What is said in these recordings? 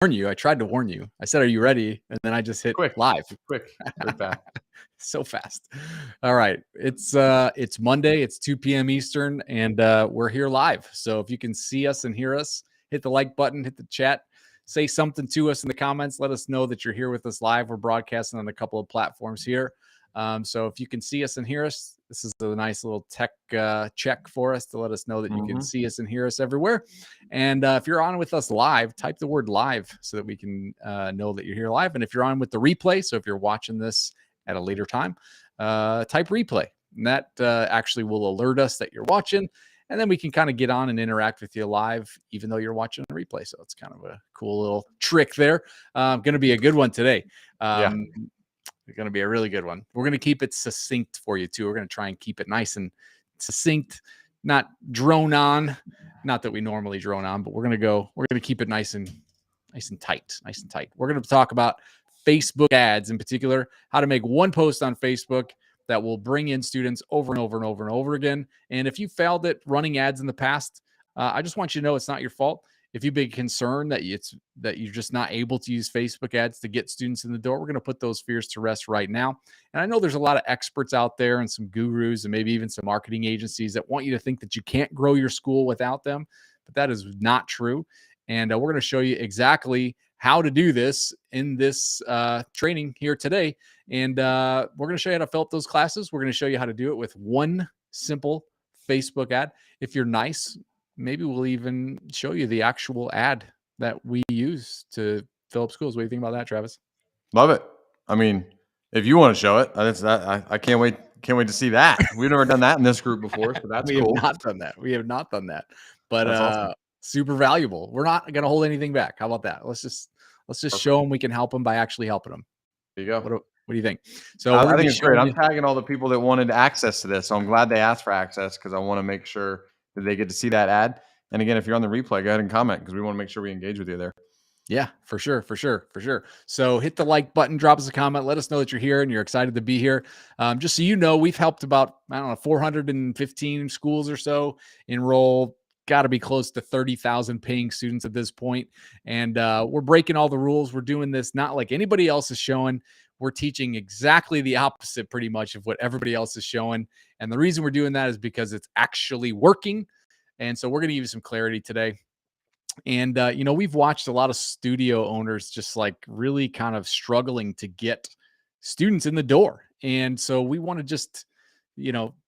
you. I tried to warn you. I said, "Are you ready?" And then I just hit Quick, live. quick, very fast. So fast. All right. It's Monday. It's 2 p.m. Eastern, and we're here live. So if you can see us and hear us, hit the like button, hit the chat, say something to us in the comments. Let us know that you're here with us live. We're broadcasting on a couple of platforms here. So if you can see us and hear us, this is a nice little tech check for us to let us know that you can see us and hear us everywhere. And if you're on with us live, type the word live so that we can know that you're here live. And if you're on with the replay, so if you're watching this at a later time, type replay. And that actually will alert us that you're watching. And then we can kind of get on and interact with you live, even though you're watching the replay. So it's kind of a cool little trick there. Going to be a good one today. Yeah. It's going to be a really good one. We're going to keep it succinct for you too. We're going to try and keep it nice and succinct, not drone on. Not that we normally drone on, but we're going to keep it nice and tight. We're going to talk about Facebook ads in particular, how to make one post on Facebook that will bring in students over and over and over and over again. And if you failed at running ads in the past, I just want you to know it's not your fault. If you've been concerned that you're just not able to use Facebook ads to get students in the door, we're going to put those fears to rest right now. And I know there's a lot of experts out there and some gurus and maybe even some marketing agencies that want you to think that you can't grow your school without them, but that is not true. And we're going to show you exactly how to do this in this training here today. And we're going to show you how to fill up those classes. We're going to show you how to do it with one simple Facebook ad. If you're nice, maybe we'll even show you the actual ad that we use to fill up schools. What do you think about that, Travis? Love it. I mean, if you want to show it, I can't wait. Can't wait to see that. We've never done that in this group before, so that's cool. We have not done that. But awesome. Super valuable. We're not going to hold anything back. How about that? Let's just show them we can help them by actually helping them. There you go. What do you think? So I think it's great. I'm tagging all the people that wanted access to this, so I'm glad they asked for access because I want to make sure that they get to see that ad. And again, if you're on the replay, go ahead and comment because we want to make sure we engage with you there. Yeah, for sure. So hit the like button, drop us a comment, let us know that you're here and you're excited to be here. Just so you know, we've helped about, 415 schools or so enroll. Got to be close to 30,000 paying students at this point. And we're breaking all the rules. We're doing this not like anybody else is showing. We're teaching exactly the opposite pretty much of what everybody else is showing. And the reason we're doing that is because it's actually working. And so we're going to give you some clarity today. And, we've watched a lot of studio owners just like really kind of struggling to get students in the door. And so we want to just,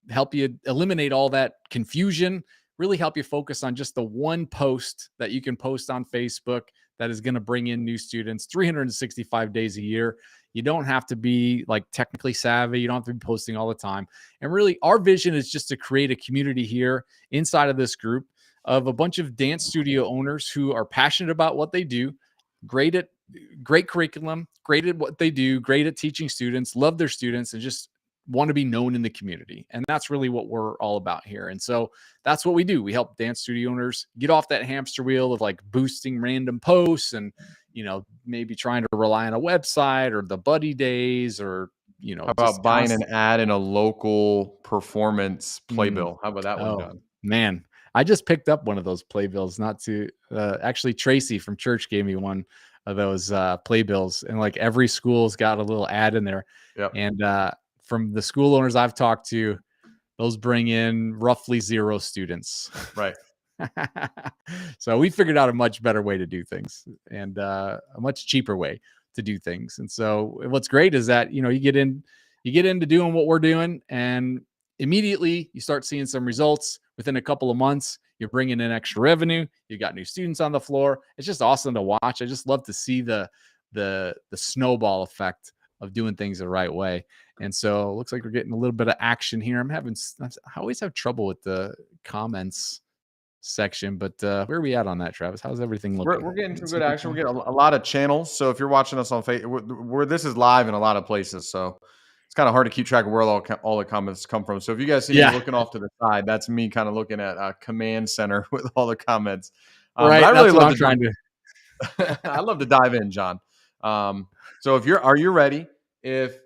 help you eliminate all that confusion, really help you focus on just the one post that you can post on Facebook that is going to bring in new students 365 days a year. You don't have to be like technically savvy. You don't have to be posting all the time. And really our vision is just to create a community here inside of this group of a bunch of dance studio owners who are passionate about what they do, great curriculum, great at what they do, great at teaching students, love their students, and just want to be known in the community. And that's really what we're all about here. And so that's what we do. We help dance studio owners get off that hamster wheel of like boosting random posts and, maybe trying to rely on a website or the buddy days or, how about buying an ad in a local performance playbill? How about that one done? Man, I just picked up one of those playbills actually Tracy from church gave me one of those playbills, and like every school's got a little ad in there. Yep. And from the school owners I've talked to, those bring in roughly 0 students. Right. So we figured out a much better way to do things and a much cheaper way to do things. And so what's great is that, you get into doing what we're doing, and immediately you start seeing some results. Within a couple of months, you're bringing in extra revenue. You got new students on the floor. It's just awesome to watch. I just love to see the snowball effect of doing things the right way. And so it looks like we're getting a little bit of action here. I always have trouble with the comments section, but where are we at on that, Travis? How's everything looking? We're getting some good action. We're getting a lot of channels. So if you're watching us on Facebook, this is live in a lot of places. So it's kind of hard to keep track of where all the comments come from. So if you guys see me looking off to the side, that's me kind of looking at a command center with all the comments. Right. I really love to. I love to dive in, John. So are you ready? If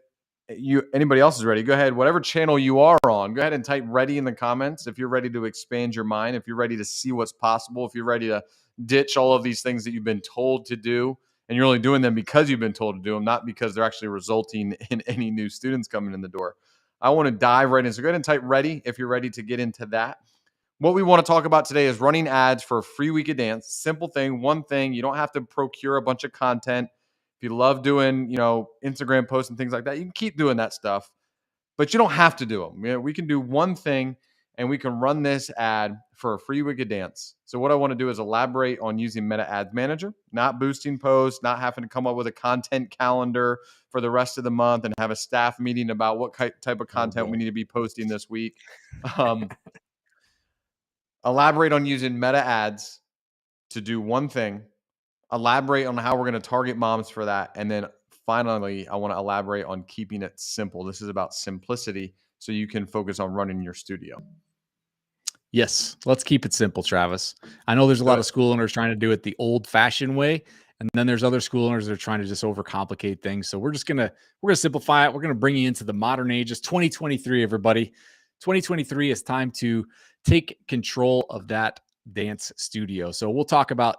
anybody else is ready, go ahead. Whatever channel you are on, go ahead and type ready in the comments. If you're ready to expand your mind, if you're ready to see what's possible, if you're ready to ditch all of these things that you've been told to do, and you're only doing them because you've been told to do them, not because they're actually resulting in any new students coming in the door. I want to dive right in. So go ahead and type ready if you're ready to get into that. What we want to talk about today is running ads for a free week of dance. Simple thing, one thing. You don't have to procure a bunch of content. If you love doing, Instagram posts and things like that, you can keep doing that stuff, but you don't have to do them. We can do one thing and we can run this ad for a free week of dance. So what I want to do is elaborate on using Meta Ads Manager, not boosting posts, not having to come up with a content calendar for the rest of the month and have a staff meeting about what type of Oh content boy. we need to be posting this week. Elaborate on using Meta Ads to do one thing, elaborate on how we're going to target moms for that, and then finally, I want to elaborate on keeping it simple. This is about simplicity so you can focus on running your studio. Yes, let's keep it simple, Travis. I know there's a lot Good. of school owners trying to do it the old-fashioned way, and then there's other school owners that are trying to just overcomplicate things. So we're gonna simplify it. We're gonna bring you into the modern age. It's 2023, everybody. 2023 is time to take control of that dance studio. So we'll talk about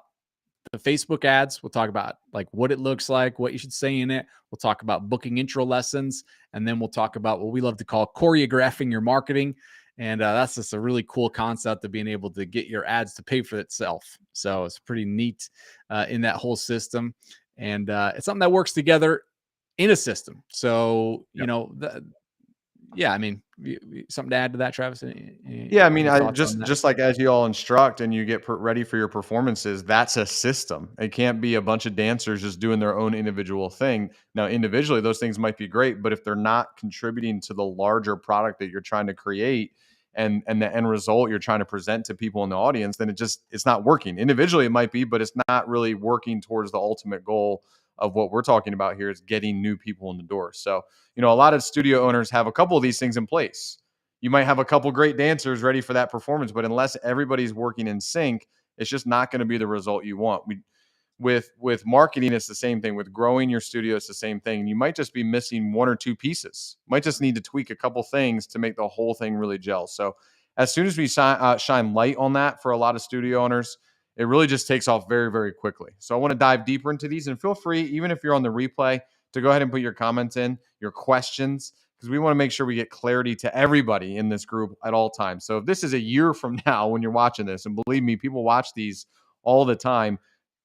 the Facebook ads. We'll talk about like what it looks like, what you should say in it. We'll talk about booking intro lessons, and then we'll talk about what we love to call choreographing your marketing. And that's just a really cool concept of being able to get your ads to pay for itself. So it's pretty neat in that whole system, and it's something that works together in a system. So Yep. yeah, I mean, something to add to that, Travis? Yeah, I mean, Any I thoughts on that? just like as you all instruct and you get ready for your performances, that's a system. It can't be a bunch of dancers just doing their own individual thing. Now, individually, those things might be great, but if they're not contributing to the larger product that you're trying to create and the end result you're trying to present to people in the audience, then it's not working. Individually, it might be, but it's not really working towards the ultimate goal of what we're talking about here is getting new people in the door. So, a lot of studio owners have a couple of these things in place. You might have a couple great dancers ready for that performance, but unless everybody's working in sync, it's just not going to be the result you want. With marketing, it's the same thing. With growing your studio, it's the same thing. You might just be missing one or two pieces. Might just need to tweak a couple things to make the whole thing really gel. So as soon as we shine light on that for a lot of studio owners, it really just takes off very, very quickly. So I want to dive deeper into these, and feel free, even if you're on the replay, to go ahead and put your comments in, your questions, because we want to make sure we get clarity to everybody in this group at all times. So if this is a year from now when you're watching this, and believe me, people watch these all the time,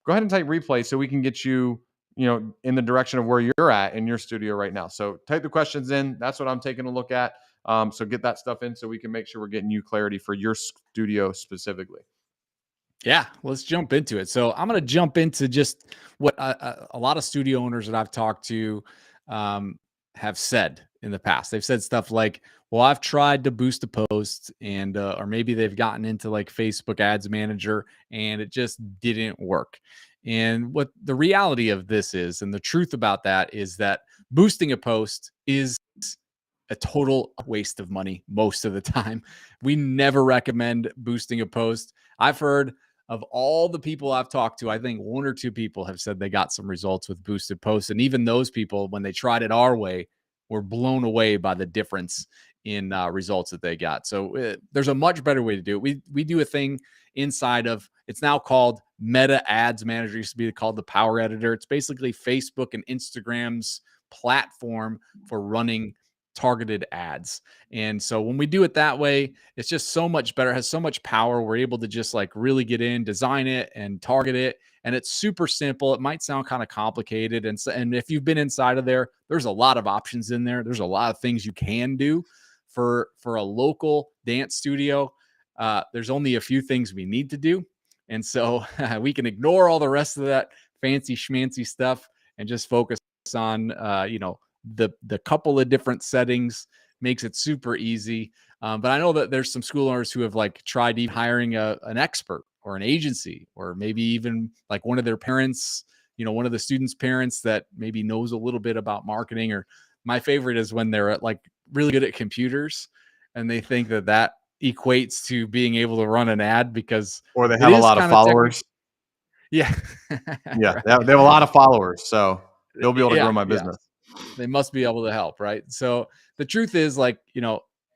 go ahead and type replay so we can get you, in the direction of where you're at in your studio right now. So type the questions in. That's what I'm taking a look at. So get that stuff in so we can make sure we're getting you clarity for your studio specifically. Yeah, let's jump into it. So I'm going to jump into just what a lot of studio owners that I've talked to have said in the past. They've said stuff like, "Well, I've tried to boost a post, and or maybe they've gotten into like Facebook Ads Manager, and it just didn't work." And what the reality of this is, and the truth about that, is that boosting a post is a total waste of money most of the time. We never recommend boosting a post. I've heard of all the people I've talked to, I think one or two people have said they got some results with boosted posts. And even those people, when they tried it our way, were blown away by the difference in results that they got. So there's a much better way to do it. We do a thing inside of, it's now called Meta Ads Manager. It used to be called the Power Editor. It's basically Facebook and Instagram's platform for running targeted ads. And so when we do it that way, it's just so much better, it has so much power. We're able to just like really get in, design it and target it. And it's super simple. It might sound kind of complicated. And if you've been inside of there, there's a lot of options in there. There's a lot of things you can do for a local dance studio. There's only a few things we need to do. And so we can ignore all the rest of that fancy schmancy stuff and just focus on, the couple of different settings. Makes it super easy. But I know that there's some school owners who have like tried hiring an expert or an agency, or maybe even like one of their parents, one of the students' parents that maybe knows a little bit about marketing. Or my favorite is when they're like really good at computers and they think that equates to being able to run an ad, because Or they it have a is lot of kind of technical. followers. Yeah. Yeah, Right. they have a lot of followers, so they'll be able to Yeah. grow my Yeah. business. They must be able to help, right? So the truth is, like,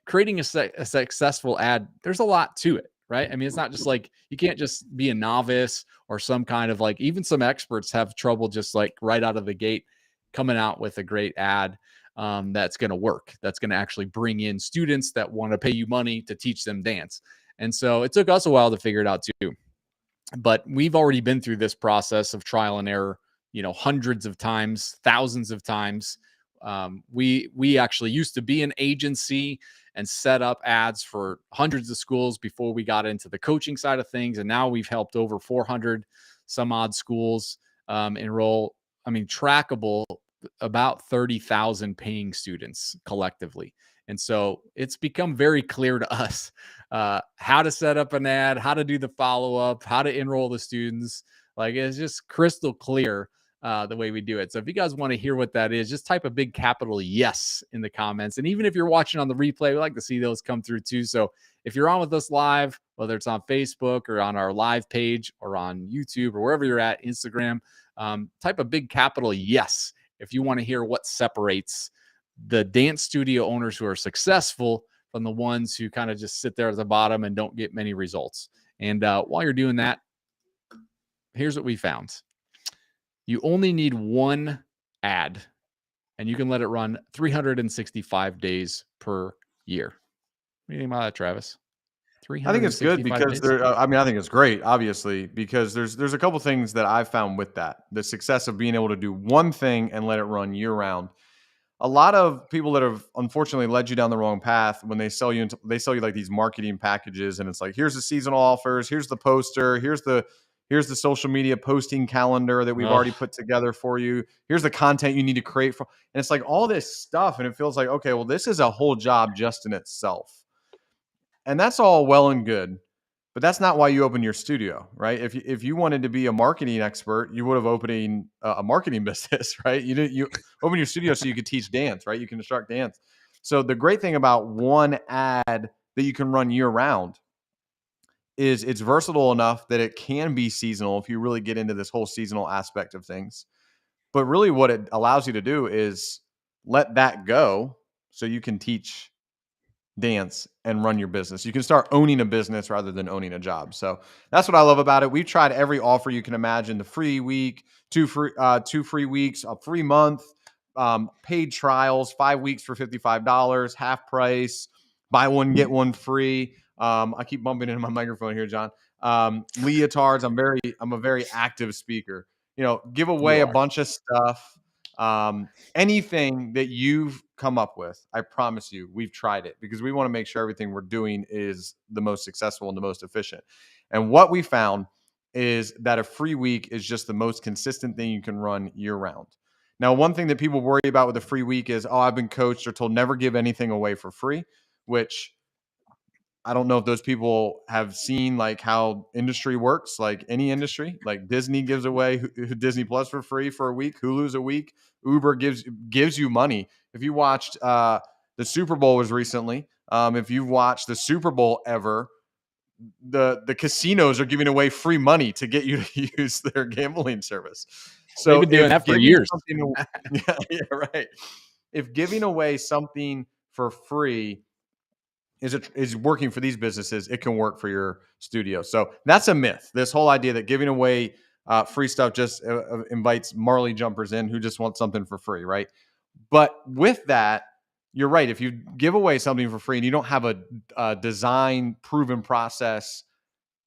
creating a successful ad, there's a lot to it, right? I mean, it's not just like you can't just be a novice or some kind of like, even some experts have trouble just like right out of the gate coming out with a great ad that's going to work, that's going to actually bring in students that want to pay you money to teach them dance. And so it took us a while to figure it out too, but we've already been through this process of trial and error, hundreds of times, thousands of times. We actually used to be an agency and set up ads for hundreds of schools before we got into the coaching side of things, and now we've helped over 400 some odd schools enroll. I mean, trackable about 30,000 paying students collectively. And so it's become very clear to us how to set up an ad, how to do the follow up, how to enroll the students. Like it's just crystal clear the way we do it. So if you guys want to hear what that is, just type a big capital yes in the comments. And even if you're watching on the replay, we like to see those come through too. So if you're on with us live, whether it's on Facebook or on our live page or on YouTube or wherever you're at, Instagram, type a big capital yes if you want to hear what separates the dance studio owners who are successful from the ones who kind of just sit there at the bottom and don't get many results. And while you're doing that, here's what we found. You only need one ad and you can let it run 365 days per year. What do you think about that, Travis? I think it's good 365 because days? I mean, I think it's great, obviously, because there's a couple things that I've found with that. The success of being able to do one thing and let it run year round. A lot of people that have unfortunately led you down the wrong path when they sell you like these marketing packages, and it's like, here's the seasonal offers, here's the poster, here's the social media posting calendar that we've already Oh, put together for you. Here's the content you need to create for, and it's like all this stuff, and it feels like, okay, well, this is a whole job just in itself. And that's all well and good, but that's not why you open your studio, right? If you wanted to be a marketing expert, you would have opening a marketing business, right? You open your studio so you could teach dance, right? You can instruct dance. So the great thing about one ad that you can run year round is it's versatile enough that it can be seasonal if you really get into this whole seasonal aspect of things. But really what it allows you to do is let that go so you can teach dance and run your business. You can start owning a business rather than owning a job. So that's what I love about it. We've tried every offer you can imagine: the free week, two free weeks, a free month, paid trials, 5 weeks for $55, half price, buy one get one free. I keep bumping into my microphone here, John. Leotards. I'm a very active speaker. Give away you a are. bunch of stuff. Anything that you've come up with, I promise you, we've tried it because we want to make sure everything we're doing is the most successful and the most efficient. And what we found is that a free week is just the most consistent thing you can run year round. Now, one thing that people worry about with a free week is, oh, I've been coached or told never give anything away for free, which I don't know if those people have seen like how industry works, like any industry. Like Disney gives away Disney Plus for free for a week, Hulu's a week, Uber gives you money. If you watched the Super Bowl was recently, if you've watched the Super Bowl ever, the casinos are giving away free money to get you to use their gambling service. They've So been doing if that for giving years. something, yeah, right. If giving away something for free is working for these businesses, it can work for your studio. So that's a myth. This whole idea that giving away free stuff just invites Marley jumpers in who just want something for free, right? But with that, you're right. If you give away something for free and you don't have a design proven process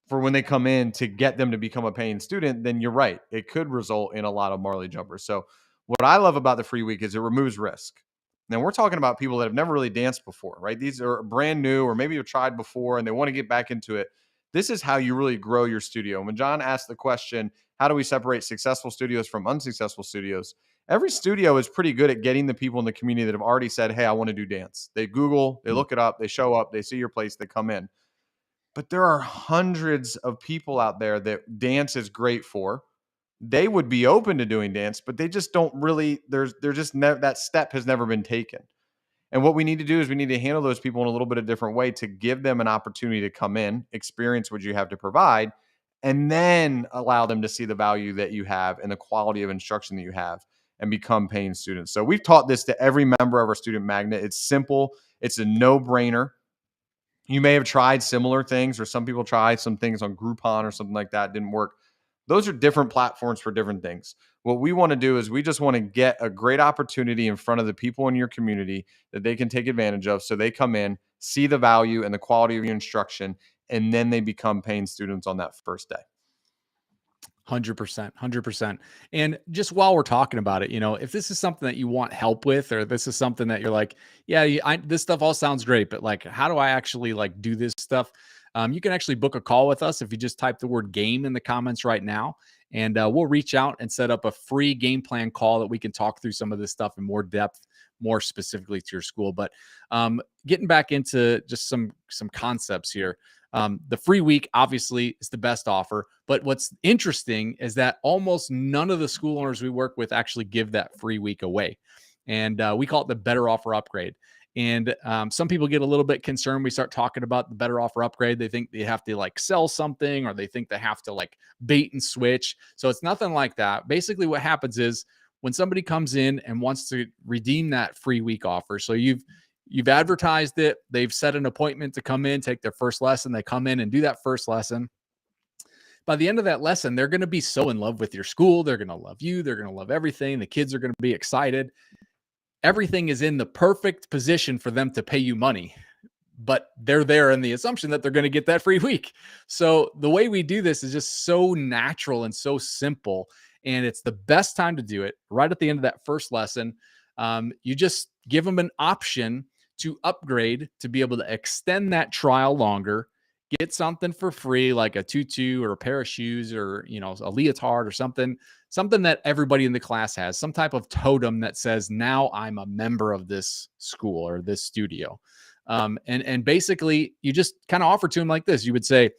for when they come in to get them to become a paying student, then you're right. It could result in a lot of Marley jumpers. So what I love about the free week is it removes risk. Now we're talking about people that have never really danced before, right? These are brand new, or maybe you've tried before and they want to get back into it. This is how you really grow your studio. When John asked the question, how do we separate successful studios from unsuccessful studios? Every studio is pretty good at getting the people in the community that have already said, hey, I want to do dance. They Google, they look it up, they show up, they see your place, they come in. But there are hundreds of people out there that dance is great for. They would be open to doing dance, but they just don't really. They're just that step has never been taken. And what we need to do is we need to handle those people in a little bit of different way to give them an opportunity to come in, experience what you have to provide, and then allow them to see the value that you have and the quality of instruction that you have. and become paying students. So we've taught this to every member of our student magnet. It's simple. It's a no-brainer. You may have tried similar things, or some people tried some things on Groupon or something like that. Didn't work. Those are different platforms for different things. What we want to do is we just want to get a great opportunity in front of the people in your community that they can take advantage of. So they come in, see the value and the quality of your instruction, and then they become paying students on that first day. 100%, 100%. And just while we're talking about it, if this is something that you want help with, or this is something that you're like, yeah, this stuff all sounds great, but like, how do I actually like do this stuff? You can actually book a call with us if you just type the word game in the comments right now, and we'll reach out and set up a free game plan call that we can talk through some of this stuff in more depth, more specifically to your school. But getting back into just some concepts here. The free week obviously is the best offer, but what's interesting is that almost none of the school owners we work with actually give that free week away. And we call it the better offer upgrade. And some people get a little bit concerned. We start talking about the better offer upgrade. They think they have to like sell something, or they think they have to like bait and switch. So it's nothing like that. Basically, what happens is when somebody comes in and wants to redeem that free week offer, so you've advertised it, they've set an appointment to come in, take their first lesson, they come in and do that first lesson. By the end of that lesson, they're going to be so in love with your school, they're going to love you, they're going to love everything, the kids are going to be excited. Everything is in the perfect position for them to pay you money, but they're there in the assumption that they're going to get that free week. So the way we do this is just so natural and so simple. And it's the best time to do it right at the end of that first lesson. You just give them an option to upgrade to be able to extend that trial longer, get something for free, like a tutu or a pair of shoes, or, a leotard or something that everybody in the class has, some type of totem that says, now I'm a member of this school or this studio. And basically you just kind of offer to them like this. You would say,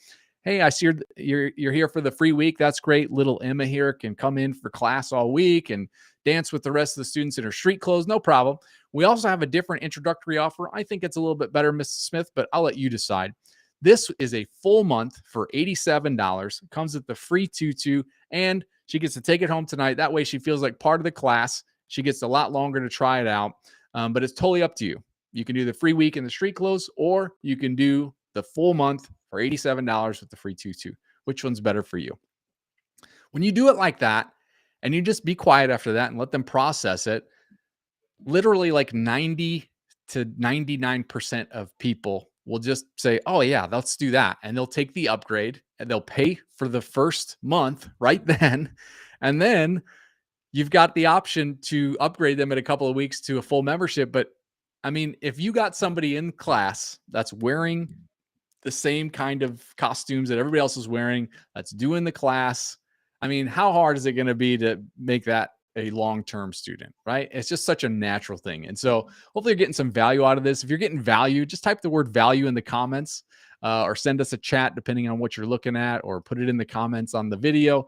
hey, I see you're here for the free week. That's great. Little Emma here can come in for class all week and dance with the rest of the students in her street clothes. No problem. We also have a different introductory offer. I think it's a little bit better, Mrs. Smith, but I'll let you decide. This is a full month for $87. It comes with the free tutu, and she gets to take it home tonight. That way she feels like part of the class. She gets a lot longer to try it out, but it's totally up to you. You can do the free week in the street clothes, or you can do the full month for $87 with the free tutu. Which one's better for you? When you do it like that, and you just be quiet after that and let them process it, literally like 90 to 99% of people will just say, oh yeah, let's do that. And they'll take the upgrade and they'll pay for the first month right then. And then you've got the option to upgrade them in a couple of weeks to a full membership. But I mean, if you got somebody in class that's wearing the same kind of costumes that everybody else is wearing, that's doing the class, I mean, how hard is it going to be to make that a long-term student, right? It's just such a natural thing. And so hopefully you're getting some value out of this. If you're getting value, just type the word value in the comments, or send us a chat depending on what you're looking at, or put it in the comments on the video.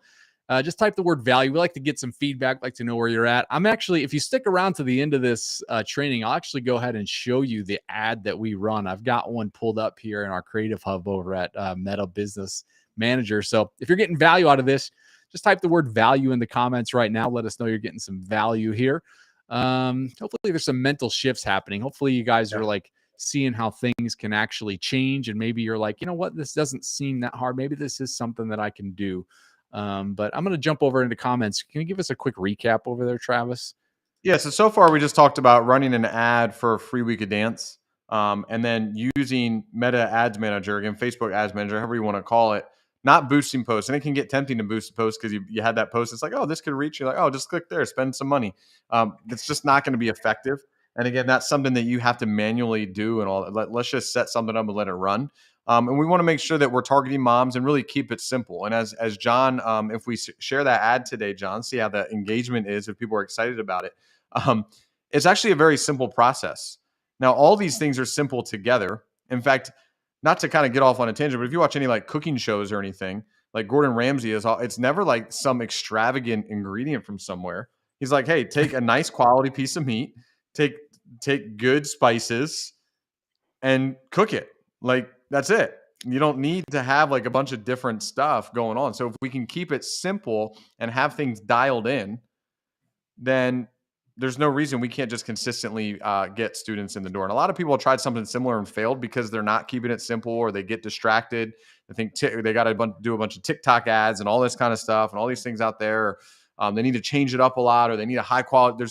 Just type the word value. We like to get some feedback, like to know where you're at. I'm actually, if you stick around to the end of this training, I'll actually go ahead and show you the ad that we run. I've got one pulled up here in our creative hub over at Meta Business Manager. So if you're getting value out of this, just type the word value in the comments right now. Let us know you're getting some value here. Hopefully there's some mental shifts happening. Hopefully you guys are like seeing how things can actually change. And maybe you're like, you know what, this doesn't seem that hard. Maybe this is something that I can do. But I'm going to jump over into comments. Can you give us a quick recap over there, Travis? Yeah. So far we just talked about running an ad for a free week of dance. And then using Meta Ads Manager, again, Facebook Ads Manager, however you want to call it, not boosting posts. And it can get tempting to boost posts because you had that post. It's like, oh, this could reach you. Like, oh, just click there, spend some money. It's just not going to be effective. And again, that's something that you have to manually do. And all. Let's just set something up and let it run. And we want to make sure that we're targeting moms and really keep it simple. And as John, if we share that ad today, John, see how the engagement is, if people are excited about it. It's actually a very simple process. Now, all these things are simple together. In fact, not to kind of get off on a tangent, but if you watch any like cooking shows or anything, like Gordon Ramsay it's never like some extravagant ingredient from somewhere. He's like, hey, take a nice quality piece of meat, take good spices and cook it. Like that's it. You don't need to have like a bunch of different stuff going on. So if we can keep it simple and have things dialed in, then there's no reason we can't just consistently get students in the door. And a lot of people have tried something similar and failed because they're not keeping it simple, or they get distracted. I think they got to do a bunch of TikTok ads and all this kind of stuff and all these things out there. They need to change it up a lot, or they need a high quality.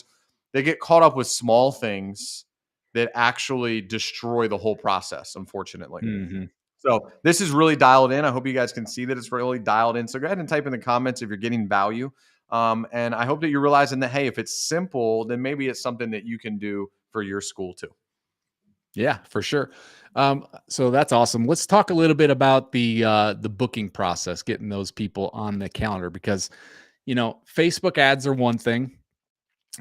They get caught up with small things that actually destroy the whole process, unfortunately. Mm-hmm. So this is really dialed in. I hope you guys can see that it's really dialed in. So go ahead and type in the comments if you're getting value. And I hope that you're realizing that, hey, if it's simple, then maybe it's something that you can do for your school too. Yeah, for sure. So that's awesome. Let's talk a little bit about the booking process, getting those people on the calendar, because Facebook ads are one thing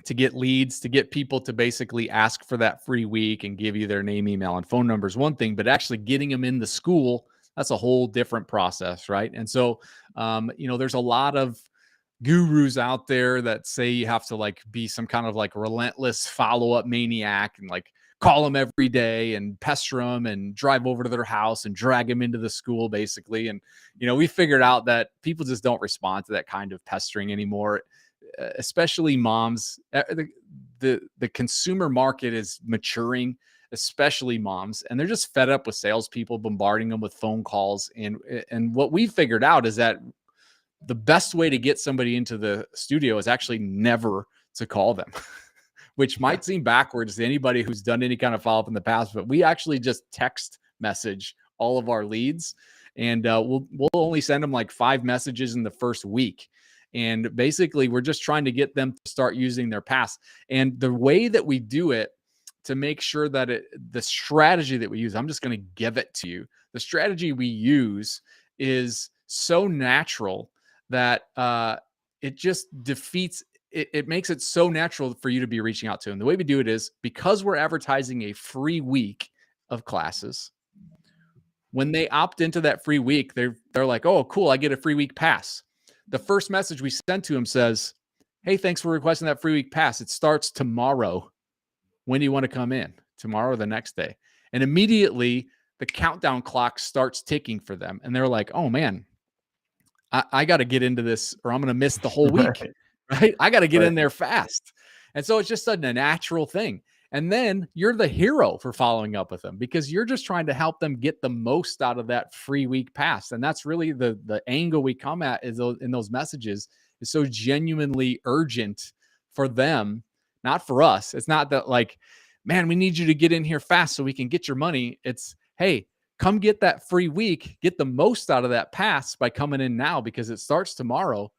to get leads, to get people to basically ask for that free week and give you their name, email, and phone number is one thing, but actually getting them in the school, that's a whole different process, right? And so, there's a lot of gurus out there that say you have to like be some kind of like relentless follow-up maniac and like call them every day and pester them and drive over to their house and drag them into the school basically. And we figured out that people just don't respond to that kind of pestering anymore, especially moms. The consumer market is maturing, especially moms, and they're just fed up with salespeople bombarding them with phone calls. And what we figured out is that the best way to get somebody into the studio is actually never to call them, which might seem backwards to anybody who's done any kind of follow-up in the past, but we actually just text message all of our leads, and we'll only send them like 5 messages in the first week. And basically, we're just trying to get them to start using their pass. And the way that we do it, to make sure that the strategy that we use, I'm just going to give it to you. The strategy we use is so natural that it just defeats it makes it so natural for you to be reaching out to them. The way we do it is because we're advertising a free week of classes. When they opt into that free week, they're like, "Oh, cool, I get a free week pass." The first message we send to them says, "Hey, thanks for requesting that free week pass. It starts tomorrow. When do you want to come in? Tomorrow or the next day?" And immediately the countdown clock starts ticking for them. And they're like, "Oh man, I got to get into this or I'm going to miss the whole week." Right. Right? I got to get Right. in there fast. And so it's just a natural thing. And then you're the hero for following up with them because you're just trying to help them get the most out of that free week pass. And that's really the angle we come at is in those messages is so genuinely urgent for them, not for us. It's not that like, man, we need you to get in here fast so we can get your money. It's, hey, come get that free week, get the most out of that pass by coming in now because it starts tomorrow.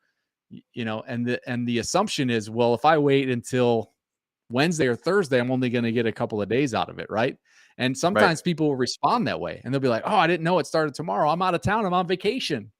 And the assumption is, well, if I wait until Wednesday or Thursday, I'm only going to get a couple of days out of it, right? And Right. sometimes people will respond that way and they'll be like, "Oh, I didn't know it started tomorrow. I'm out of town. I'm on vacation."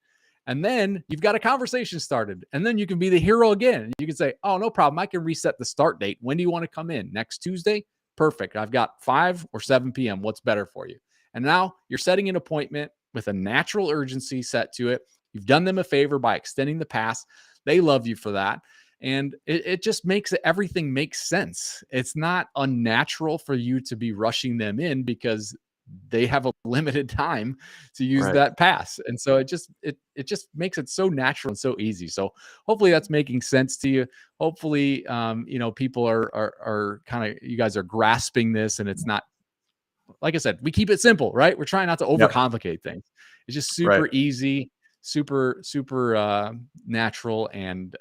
And then you've got a conversation started. And then you can be the hero again. You can say, "Oh, no problem. I can reset the start date. When do you want to come in? Next Tuesday? Perfect. I've got 5 or 7 p.m. What's better for you?" And now you're setting an appointment with a natural urgency set to it. You've done them a favor by extending the pass. They love you for that. And it just makes everything make sense. It's not unnatural for you to be rushing them in because they have a limited time to use Right. that pass. And so it just makes it so natural and so easy. So hopefully that's making sense to you. Hopefully people are kind of, you guys are grasping this, and it's not, like I said, we keep it simple, right? We're trying not to Yep. overcomplicate things. It's just Right. super easy, super natural, and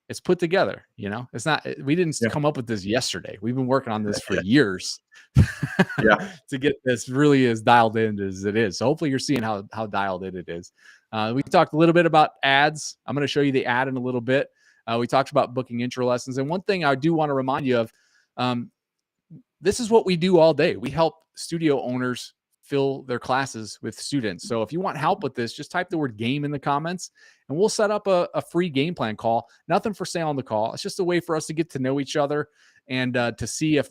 it's put together. It's not, we didn't Yeah. come up with this yesterday. We've been working on this for years Yeah. to get this really as dialed in as it is. So hopefully you're seeing how dialed in it is. We talked a little bit about ads. I'm going to show you the ad in a little bit. We talked about booking intro lessons. And one thing I do want to remind you of, um, this is what we do all day. We help studio owners fill their classes with students. So if you want help with this, just type the word game in the comments and we'll set up a free game plan call. Nothing for sale on the call. It's just a way for us to get to know each other and to see if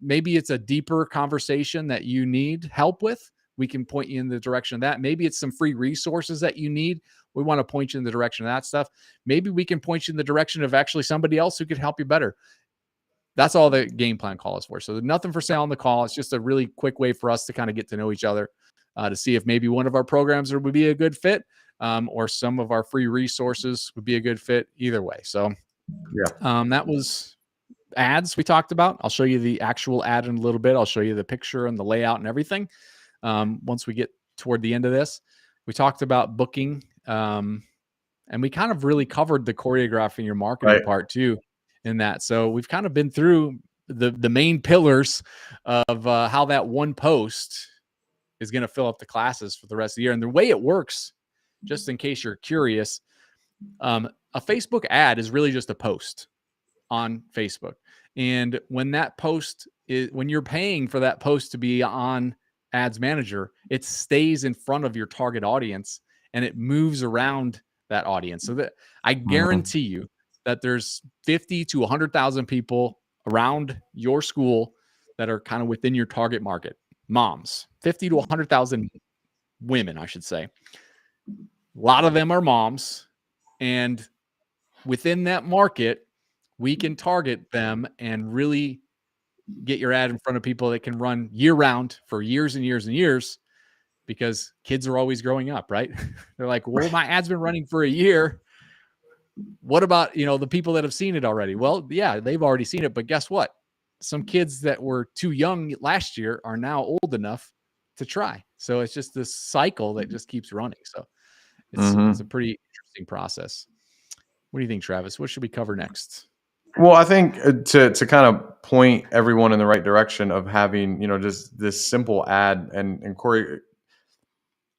maybe it's a deeper conversation that you need help with. We can point you in the direction of that. Maybe it's some free resources that you need. We want to point you in the direction of that stuff. Maybe we can point you in the direction of actually somebody else who could help you better. That's all the game plan call is for. So nothing for sale on the call. It's just a really quick way for us to kind of get to know each other, to see if maybe one of our programs would be a good fit, or some of our free resources would be a good fit either way. So Yeah. That was ads we talked about. I'll show you the actual ad in a little bit. I'll show you the picture and the layout and everything. Once we get toward the end of this, we talked about booking. And we kind of really covered the choreographing your marketing Right. part too in that. So we've kind of been through the main pillars of how that one post is going to fill up the classes for the rest of the year. And the way it works, just in case you're curious, a Facebook ad is really just a post on Facebook. And when that post is, when you're paying for that post to be on Ads Manager, it stays in front of your target audience and it moves around that audience. So that I guarantee you that there's 50 to 100,000 people around your school that are kind of within your target market. Moms, 50 to 100,000 women, I should say. A lot of them are moms. And within that market, we can target them and really get your ad in front of people that can run year round for years and years and years, because kids are always growing up, right? They're like, well, my ad's been running for a year. What about, the people that have seen it already? Well, yeah, they've already seen it, but guess what? Some kids that were too young last year are now old enough to try. So it's just this cycle that just keeps running. So it's a pretty interesting process. What do you think, Travis? What should we cover next? Well, I think to kind of point everyone in the right direction of having, just this simple ad and Corey,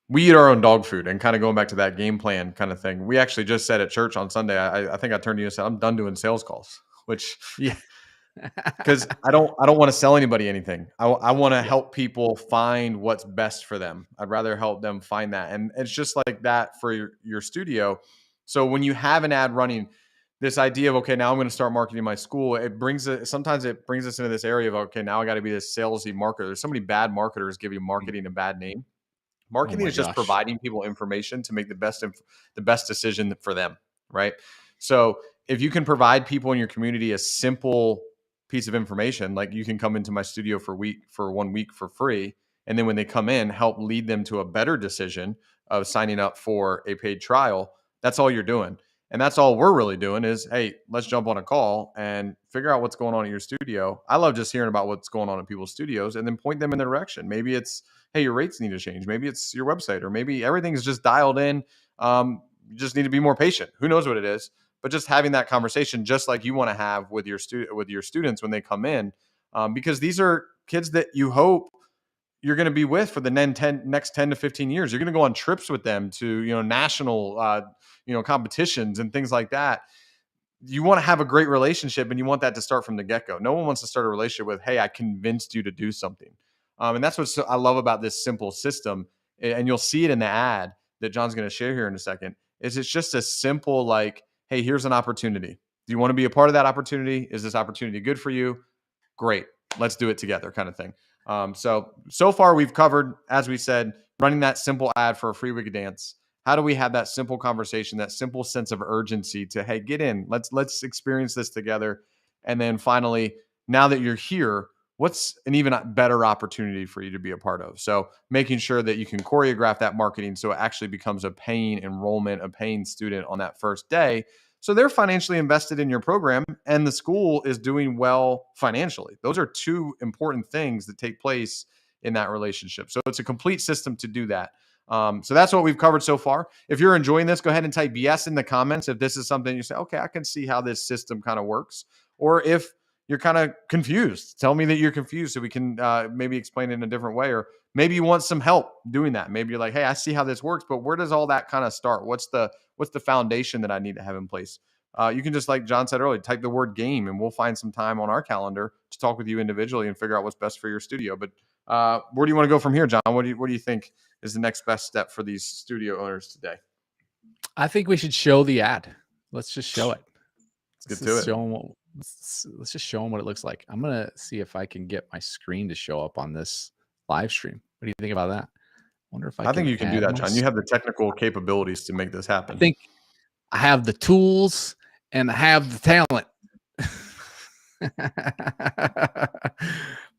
we eat our own dog food, and kind of going back to that game plan kind of thing. We actually just said at church on Sunday, I think I turned to you and said, I'm done doing sales calls, which Yeah. because I don't want to sell anybody anything. I want to Yeah. help people find what's best for them. I'd rather help them find that. And it's just like that for your studio. So when you have an ad running, this idea of, okay, now I'm going to start marketing my school, sometimes it brings us into this area of, okay, now I got to be this salesy marketer. There's so many bad marketers giving marketing a bad name. Oh Marketing my is just gosh. providing people information to make the best decision for them, right? So if you can provide people in your community a simple piece of information, like you can come into my studio for 1 week for free, and then when they come in, help lead them to a better decision of signing up for a paid trial. That's all you're doing. And that's all we're really doing is, hey, let's jump on a call and figure out what's going on at your studio. I love just hearing about what's going on in people's studios and then point them in the direction. Maybe it's, hey, your rates need to change. Maybe it's your website, or maybe everything's just dialed in. You just need to be more patient. Who knows what it is? But just having that conversation, just like you want to have with your students when they come in, because these are kids that you hope you're going to be with for the next 10 to 15 years. You're going to go on trips with them to national competitions and things like that. You want to have a great relationship, and you want that to start from the get-go. No one wants to start a relationship with, hey, I convinced you to do something. And that's what I love about this simple system. And you'll see it in the ad that John's going to share here in a second. Is it's just a simple, like, hey, here's an opportunity. Do you want to be a part of that opportunity? Is this opportunity good for you? Great. Let's do it together, kind of thing. So far we've covered, as we said, running that simple ad for a free week of dance. How do we have that simple conversation, that simple sense of urgency to, hey, get in, let's experience this together. And then finally, now that you're here, what's an even better opportunity for you to be a part of? So making sure that you can choreograph that marketing so it actually becomes a paying enrollment, a paying student on that first day. So they're financially invested in your program, and the school is doing well financially. Those are two important things that take place in that relationship. So it's a complete system to do that. So that's what we've covered so far. If you're enjoying this, go ahead and type yes in the comments if this is something you say, okay, I can see how this system kind of works. Or if you're kind of confused, tell me that you're confused so we can maybe explain it in a different way. Or maybe you want some help doing that. Maybe you're like, hey, I see how this works, but where does all that kind of start? What's the foundation that I need to have in place? You can just, like John said earlier, type the word game, and we'll find some time on our calendar to talk with you individually and figure out what's best for your studio. But where do you want to go from here, John? What do you think is the next best step for these studio owners today? I think we should show the ad. Let's just show it. Let's get to it. Show them let's just show them what it looks like. I'm gonna see if I can get my screen to show up on this live stream. What do you think about that? Wonder if I think you can do that, John. You have the technical capabilities to make this I happen. think I have the tools and I have the talent.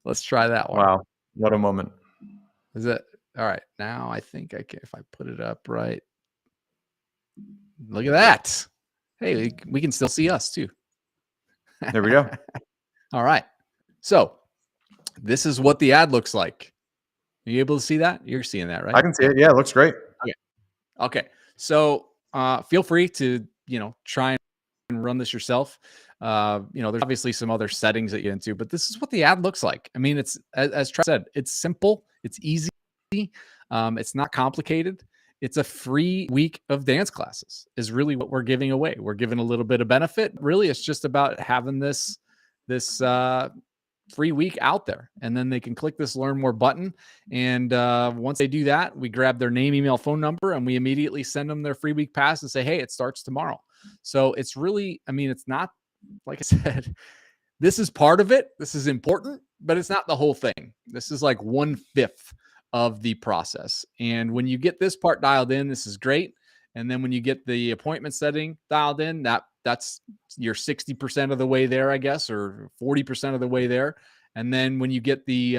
Let's try that one. Wow. What a moment. Is it all right? Now I think I can, if I put it up right. Look at that. Hey, we can still see us too. There we go. All right. So this is what the ad looks like. Are you able to see that? You're seeing that, right? I can see it. Yeah, it looks great. Okay. Okay. So feel free to, try and run this yourself. There's obviously some other settings that you get into, but this is what the ad looks like. I mean, it's as Travis said, it's simple, it's easy, it's not complicated. It's a free week of dance classes is really what we're giving away. We're giving a little bit of benefit. Really, it's just about having this free week out there, and then they can click this learn more button, and once they do that, we grab their name, email, phone number, and we immediately send them their free week pass and say, hey, it starts tomorrow. So it's really, I mean, it's not, like I said, this is part of it, this is important, but it's not the whole thing. This is like 1/5 of the process, and when you get this part dialed in, this is great. And then when you get the appointment setting dialed in, that's you're 60% of the way there, I guess, or 40% of the way there. And then when you get the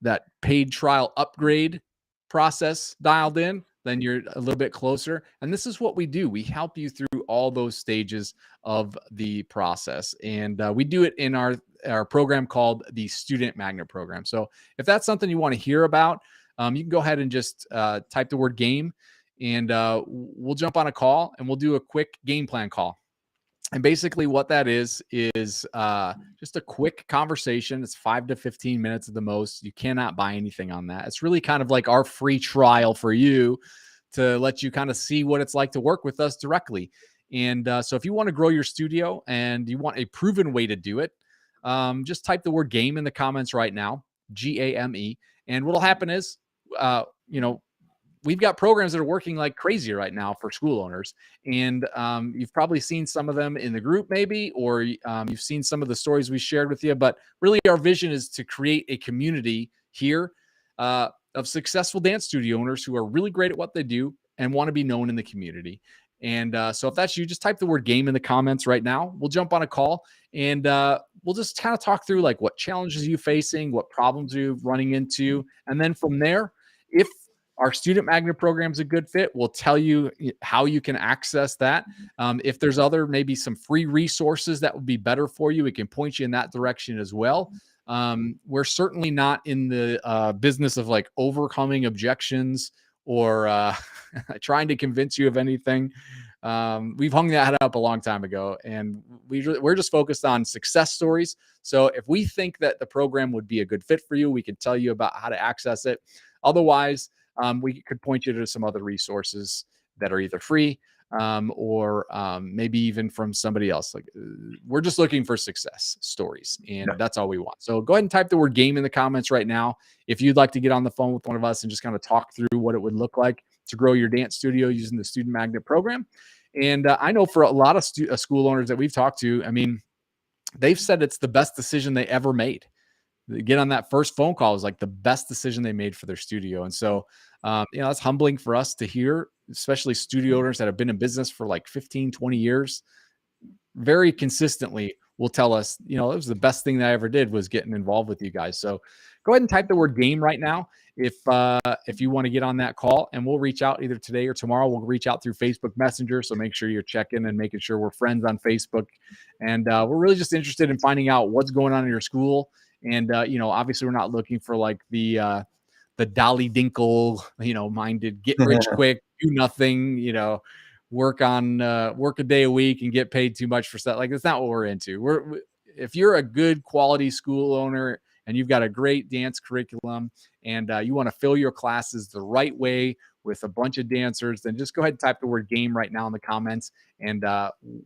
that paid trial upgrade process dialed in, then you're a little bit closer. And this is what we do. We help you through all those stages of the process. And we do it in our program called the Student Magnet Program. So if that's something you want to hear about, you can go ahead and just type the word game, and we'll jump on a call and we'll do a quick game plan call. And basically what that is just a quick conversation. It's 5 to 15 minutes at the most. You cannot buy anything on that. It's really kind of like our free trial for you to let you kind of see what it's like to work with us directly. And so if you want to grow your studio and you want a proven way to do it, just type the word game in the comments right now, GAME. And what'll happen is, you know, we've got programs that are working like crazy right now for school owners. And you've probably seen some of them in the group maybe, or you've seen some of the stories we shared with you. But really our vision is to create a community here of successful dance studio owners who are really great at what they do and want to be known in the community. And so if that's you, just type the word game in the comments right now. We'll jump on a call, and we'll just kind of talk through like what challenges you facing, what problems you're running into. And then from there, if our Student Magnet program is a good fit, we'll tell you how you can access that. If there's other, maybe some free resources that would be better for you, we can point you in that direction as well. We're certainly not in the business of like overcoming objections or trying to convince you of anything. We've hung that up a long time ago, and we're just focused on success stories. So if we think that the program would be a good fit for you, we can tell you about how to access it. Otherwise, we could point you to some other resources that are either free or maybe even from somebody else. Like we're just looking for success stories, and that's all we want. So go ahead and type the word game in the comments right now if you'd like to get on the phone with one of us and just kind of talk through what it would look like to grow your dance studio using the Student Magnet program. And I know for a lot of school owners that we've talked to, I mean, they've said it's the best decision they ever made. Get on that first phone call is like the best decision they made for their studio. And so, it's humbling for us to hear, especially studio owners that have been in business for like 15, 20 years, very consistently will tell us, it was the best thing that I ever did was getting involved with you guys. So go ahead and type the word game right now if you want to get on that call, and we'll reach out either today or tomorrow. We'll reach out through Facebook Messenger. So make sure you're checking and making sure we're friends on Facebook. And we're really just interested in finding out what's going on in your school. And obviously we're not looking for like the Dolly Dinkle, minded, get rich quick, do nothing, work a day a week and get paid too much for stuff. Like, that's not what we're into. If you're a good quality school owner and you've got a great dance curriculum and you want to fill your classes the right way with a bunch of dancers, then just go ahead and type the word game right now in the comments, and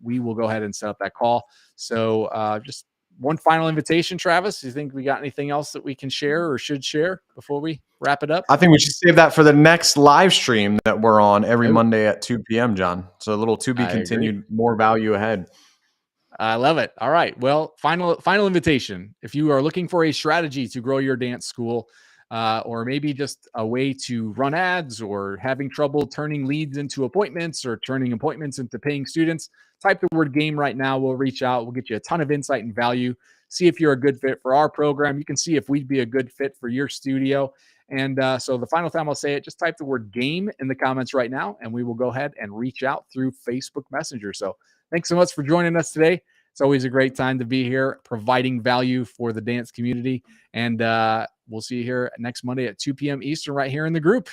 we will go ahead and set up that call. So just one final invitation, Travis. Do you think we got anything else that we can share or should share before we wrap it up? I think we should save that for the next live stream that we're on every Monday at 2 p.m., John. So a little to be continued, more value ahead. I love it. All right. Well, final invitation. If you are looking for a strategy to grow your dance school, or maybe just a way to run ads, or having trouble turning leads into appointments or turning appointments into paying students, type the word game right now. We'll reach out. We'll get you a ton of insight and value. See if you're a good fit for our program. You can see if we'd be a good fit for your studio. And so the final time I'll say it, just type the word game in the comments right now, and we will go ahead and reach out through Facebook Messenger. So Thanks so much for joining us today. It's always a great time to be here, providing value for the dance community. And we'll see you here next Monday at 2 p.m. Eastern, right here in the group.